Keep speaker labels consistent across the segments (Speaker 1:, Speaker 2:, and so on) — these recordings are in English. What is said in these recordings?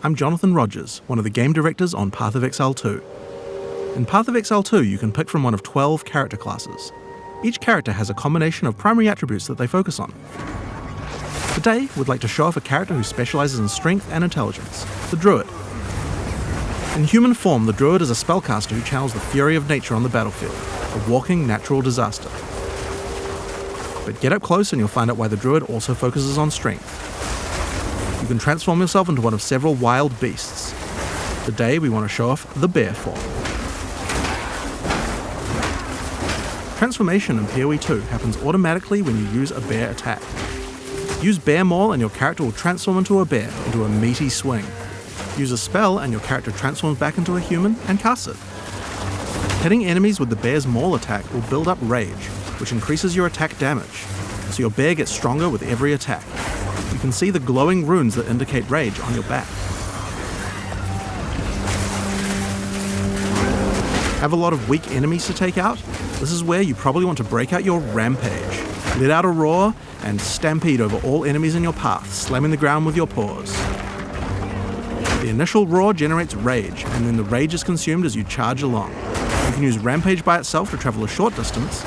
Speaker 1: I'm Jonathan Rogers, one of the game directors on Path of Exile 2. In Path of Exile 2, you can pick from one of 12 character classes. Each character has a combination of primary attributes that they focus on. Today, we'd like to show off a character who specializes in strength and intelligence, the Druid. In human form, the Druid is a spellcaster who channels the fury of nature on the battlefield, a walking natural disaster. But get up close and you'll find out why the Druid also focuses on strength. You can transform yourself into one of several wild beasts. Today we want to show off the bear form. Transformation in PoE 2 happens automatically when you use a bear attack. Use Bear Maul and your character will transform into a bear, into a meaty swing. Use a spell and your character transforms back into a human and casts it. Hitting enemies with the Bear's Maul attack will build up rage, which increases your attack damage, so your bear gets stronger with every attack. You can see the glowing runes that indicate rage on your back. Have a lot of weak enemies to take out? This is where you probably want to break out your Rampage. Let out a roar and stampede over all enemies in your path, slamming the ground with your paws. The initial roar generates rage, and then the rage is consumed as you charge along. You can use Rampage by itself to travel a short distance,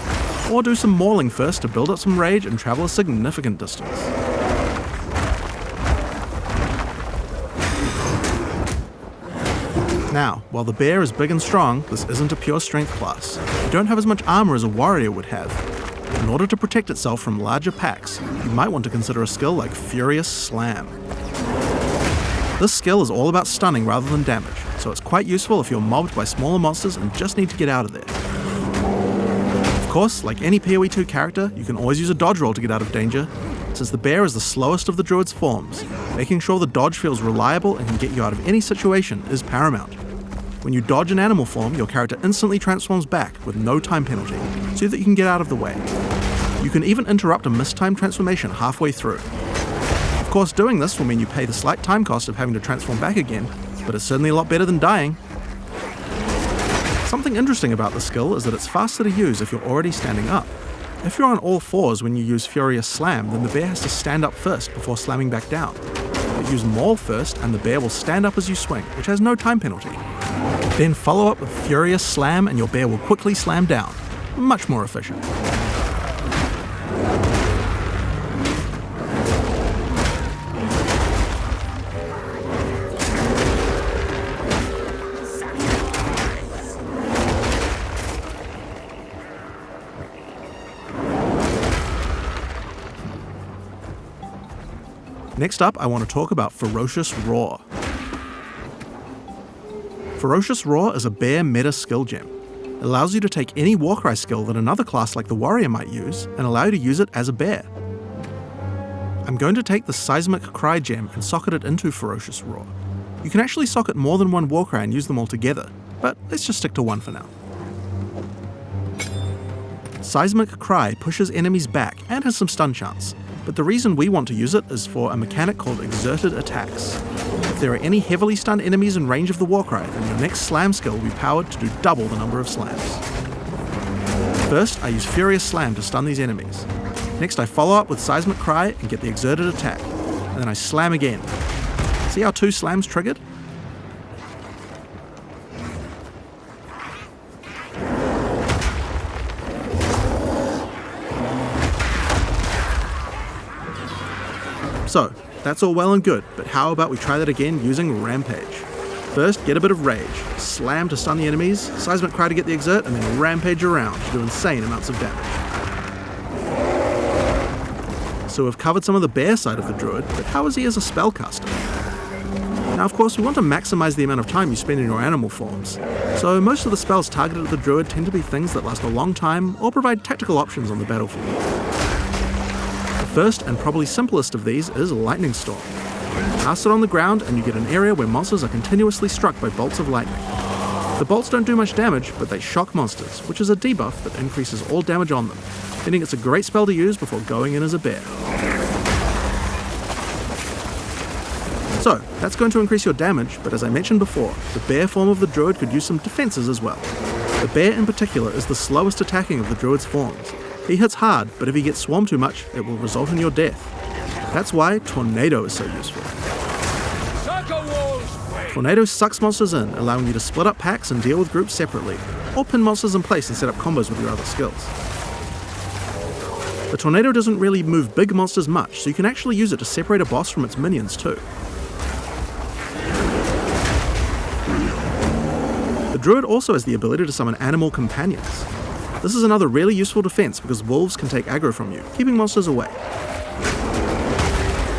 Speaker 1: or do some mauling first to build up some rage and travel a significant distance. Now, while the bear is big and strong, this isn't a pure strength class. You don't have as much armor as a warrior would have. In order to protect itself from larger packs, you might want to consider a skill like Ferocious Slam. This skill is all about stunning rather than damage, so it's quite useful if you're mobbed by smaller monsters and just need to get out of there. Of course, like any PoE 2 character, you can always use a dodge roll to get out of danger, since the bear is the slowest of the Druid's forms. Making sure the dodge feels reliable and can get you out of any situation is paramount. When you dodge an animal form, your character instantly transforms back with no time penalty, so that you can get out of the way. You can even interrupt a mistimed transformation halfway through. Of course, doing this will mean you pay the slight time cost of having to transform back again, but it's certainly a lot better than dying. Something interesting about the skill is that it's faster to use if you're already standing up. If you're on all fours when you use Furious Slam, then the bear has to stand up first before slamming back down. But use Maul first and the bear will stand up as you swing, which has no time penalty. Then follow up with Furious Slam and your bear will quickly slam down. Much more efficient. Next up, I want to talk about Ferocious Roar. Ferocious Roar is a bear meta skill gem. It allows you to take any Warcry skill that another class like the Warrior might use and allow you to use it as a bear. I'm going to take the Seismic Cry gem and socket it into Ferocious Roar. You can actually socket more than one Warcry and use them all together, but let's just stick to one for now. Seismic Cry pushes enemies back and has some stun chance, but the reason we want to use it is for a mechanic called Exerted Attacks. If there are any heavily stunned enemies in range of the Warcry, then your next slam skill will be powered to do double the number of slams. First, I use Furious Slam to stun these enemies. Next, I follow up with Seismic Cry and get the Exerted Attack, and then I slam again. See how 2 slams triggered? So, that's all well and good, but how about we try that again using Rampage? First, get a bit of rage, slam to stun the enemies, Seismic Cry to get the exert, and then Rampage around to do insane amounts of damage. So we've covered some of the bear side of the Druid, but how is he as a spellcaster? Now of course we want to maximize the amount of time you spend in your animal forms, so most of the spells targeted at the Druid tend to be things that last a long time or provide tactical options on the battlefield. The first and probably simplest of these is Lightning Storm. Cast it on the ground and you get an area where monsters are continuously struck by bolts of lightning. The bolts don't do much damage, but they shock monsters, which is a debuff that increases all damage on them, meaning it's a great spell to use before going in as a bear. So, that's going to increase your damage, but as I mentioned before, the bear form of the Druid could use some defenses as well. The bear in particular is the slowest attacking of the Druid's forms. He hits hard, but if he gets swarmed too much, it will result in your death. That's why Tornado is so useful.
Speaker 2: Circle walls!
Speaker 1: Tornado sucks monsters in, allowing you to split up packs and deal with groups separately, or pin monsters in place and set up combos with your other skills. The Tornado doesn't really move big monsters much, so you can actually use it to separate a boss from its minions too. The Druid also has the ability to summon animal companions. This is another really useful defense because wolves can take aggro from you, keeping monsters away.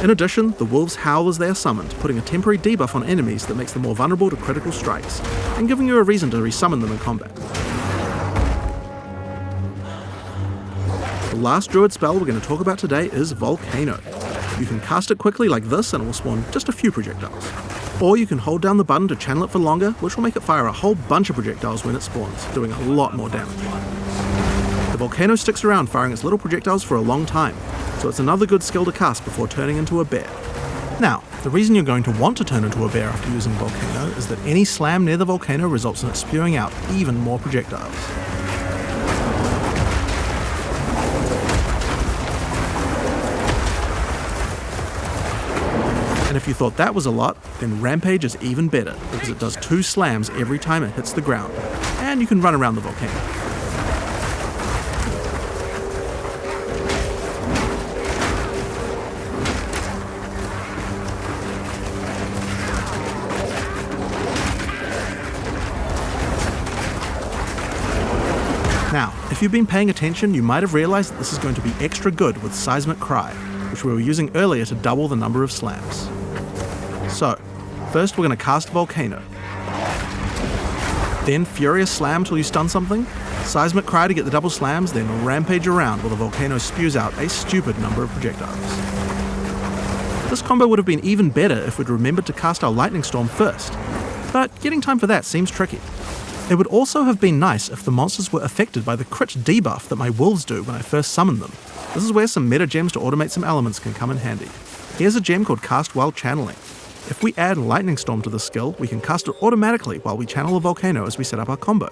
Speaker 1: In addition, the wolves howl as they are summoned, putting a temporary debuff on enemies that makes them more vulnerable to critical strikes, and giving you a reason to resummon them in combat. The last Druid spell we're going to talk about today is Volcano. You can cast it quickly like this and it will spawn just a few projectiles. Or you can hold down the button to channel it for longer, which will make it fire a whole bunch of projectiles when it spawns, doing a lot more damage. The Volcano sticks around firing its little projectiles for a long time, so it's another good skill to cast before turning into a bear. Now, the reason you're going to want to turn into a bear after using Volcano is that any slam near the Volcano results in it spewing out even more projectiles. And if you thought that was a lot, then Rampage is even better, because it does 2 slams every time it hits the ground, and you can run around the volcano. Now, if you've been paying attention, you might have realized that this is going to be extra good with Seismic Cry, which we were using earlier to double the number of slams. So, first we're going to cast Volcano. Then Furious Slam till you stun something, Seismic Cry to get the double slams, then Rampage around while the Volcano spews out a stupid number of projectiles. This combo would have been even better if we'd remembered to cast our Lightning Storm first, but getting time for that seems tricky. It would also have been nice if the monsters were affected by the crit debuff that my wolves do when I first summon them. This is where some meta gems to automate some elements can come in handy. Here's a gem called Cast While Channeling. If we add Lightning Storm to this skill, we can cast it automatically while we channel a Volcano as we set up our combo.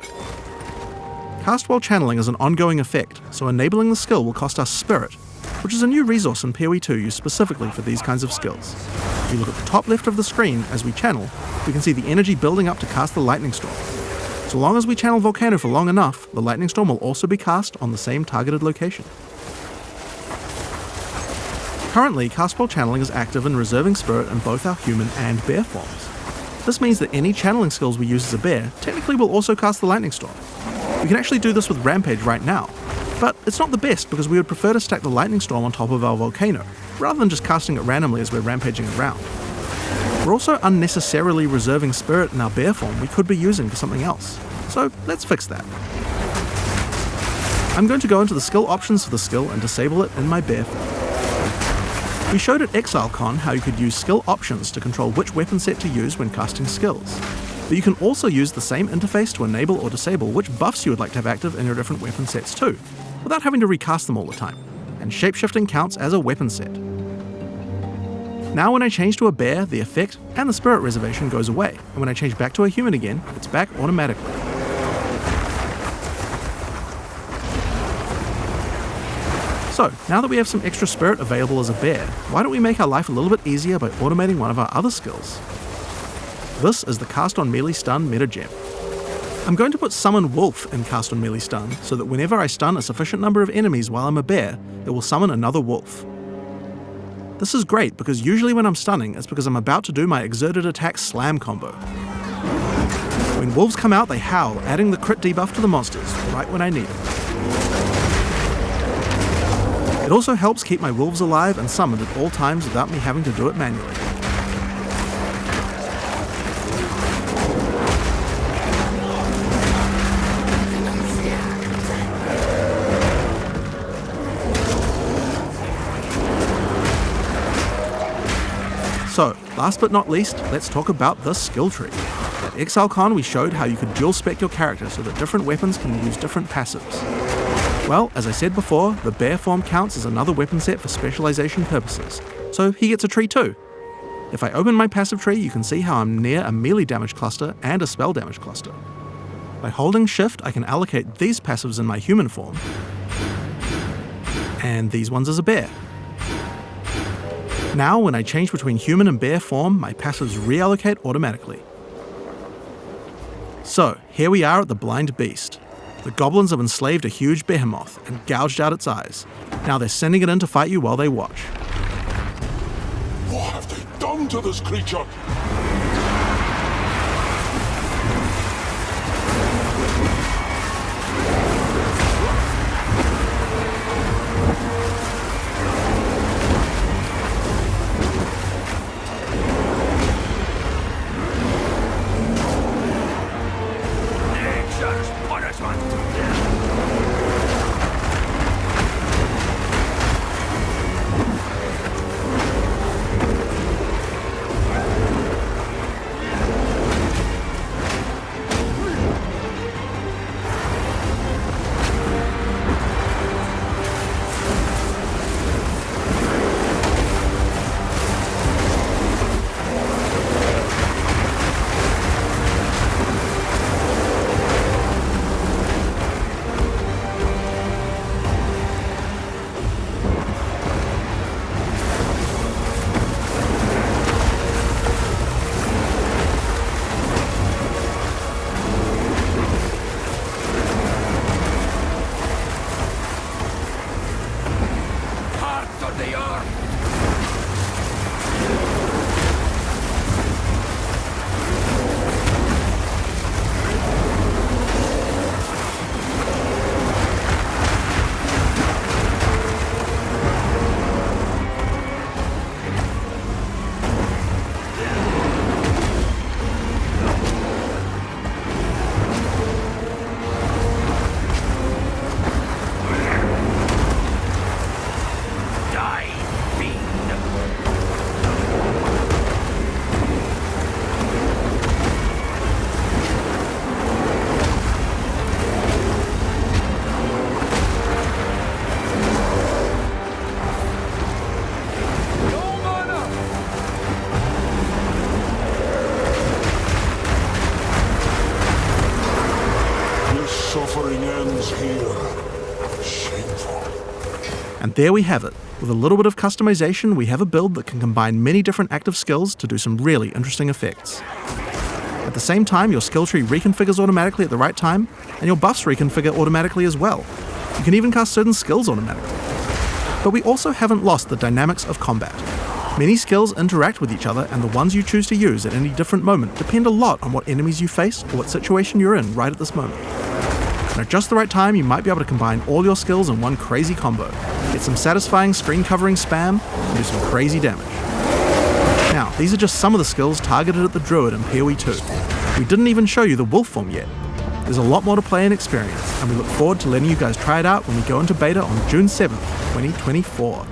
Speaker 1: Cast While Channeling is an ongoing effect, so enabling the skill will cost us Spirit, which is a new resource in PoE 2 used specifically for these kinds of skills. If you look at the top left of the screen as we channel, we can see the energy building up to cast the Lightning Storm. So long as we channel Volcano for long enough, the Lightning Storm will also be cast on the same targeted location. Currently, Cast While Channeling is active in reserving Spirit in both our human and bear forms. This means that any channeling skills we use as a bear technically will also cast the Lightning Storm. We can actually do this with Rampage right now, but it's not the best because we would prefer to stack the Lightning Storm on top of our Volcano, rather than just casting it randomly as we're rampaging around. We're also unnecessarily reserving Spirit in our bear form we could be using for something else, so let's fix that. I'm going to go into the skill options for the skill and disable it in my bear form. We showed at ExileCon how you could use skill options to control which weapon set to use when casting skills, but you can also use the same interface to enable or disable which buffs you would like to have active in your different weapon sets too, without having to recast them all the time, and shapeshifting counts as a weapon set. Now when I change to a bear, the effect and the spirit reservation goes away, and when I change back to a human again, it's back automatically. So, now that we have some extra spirit available as a bear, why don't we make our life a little bit easier by automating one of our other skills? This is the Cast on Melee Stun meta gem. I'm going to put Summon Wolf in Cast on Melee Stun, so that whenever I stun a sufficient number of enemies while I'm a bear, it will summon another wolf. This is great because usually when I'm stunning, it's because I'm about to do my exerted attack slam combo. When wolves come out, they howl, adding the crit debuff to the monsters, right when I need it. It also helps keep my wolves alive and summoned at all times without me having to do it manually. So, last but not least, let's talk about the skill tree. At ExileCon we showed how you could dual spec your character so that different weapons can use different passives. Well, as I said before, the bear form counts as another weapon set for specialization purposes, so he gets a tree too. If I open my passive tree, you can see how I'm near a melee damage cluster and a spell damage cluster. By holding shift, I can allocate these passives in my human form, and these ones as a bear. Now, when I change between human and bear form, my passives reallocate automatically. So, here we are at the Blind Beast. The goblins have enslaved a huge behemoth and gouged out its eyes. Now they're sending it in to fight you while they watch.
Speaker 2: What have they done to this creature? Suffering ends here. Shameful.
Speaker 1: And there we have it. With a little bit of customization, we have a build that can combine many different active skills to do some really interesting effects. At the same time, your skill tree reconfigures automatically at the right time, and your buffs reconfigure automatically as well. You can even cast certain skills automatically. But we also haven't lost the dynamics of combat. Many skills interact with each other, and the ones you choose to use at any different moment depend a lot on what enemies you face or what situation you're in right at this moment. And at just the right time, you might be able to combine all your skills in one crazy combo, get some satisfying screen covering spam, and do some crazy damage. Now, these are just some of the skills targeted at the Druid in PoE 2. We didn't even show you the wolf form yet. There's a lot more to play and experience, and we look forward to letting you guys try it out when we go into beta on June 7th, 2024.